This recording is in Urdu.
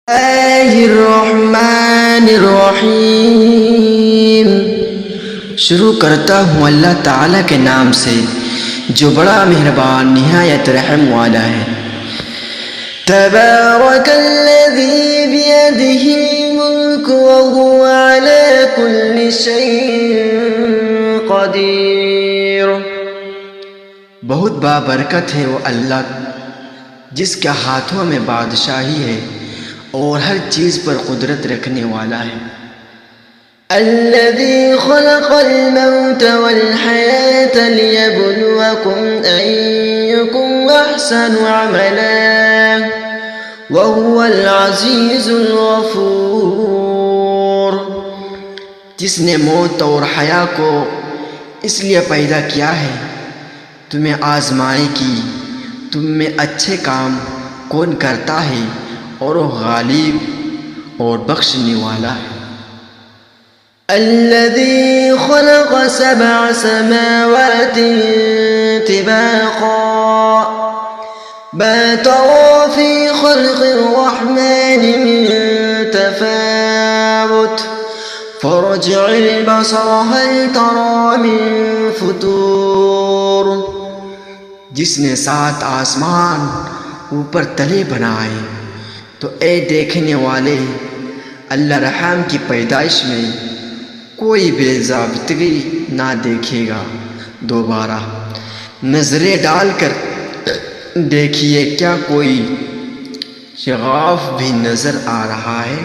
اللہ الرحمن الرحیم۔ شروع کرتا ہوں اللہ تعالیٰ کے نام سے جو بڑا مہربان نہایت رحم والا ہے۔ تبارک الذی بیدہ الملک وہو علی کل شیء قدیر۔ بہت بابرکت ہے وہ اللہ جس کے ہاتھوں میں بادشاہی ہے اور ہر چیز پر قدرت رکھنے والا ہے۔ الذی خلق الموت والحیاة لیبلوکم ایکم احسن عملا وہو العزیز الغفور۔ جس نے موت اور حیا کو اس لیے پیدا کیا ہے تمہیں آزمائے کہ تم میں اچھے کام کون کرتا ہے اور وہ غالب اور بخشنے والا ہے۔ الذی خلق سبع سماوات طباقا ما ترى في خلق الرحمن من تفاوت فارجع البصر هل ترى من فطور۔ جس نے 7 آسمان اوپر تلے بنائے تو اے دیکھنے والے اللہ رحم کی پیدائش میں کوئی بے ضابطگی نہ دیکھے گا۔ دوبارہ نظریں ڈال کر دیکھیے کیا کوئی شغاف بھی نظر آ رہا ہے؟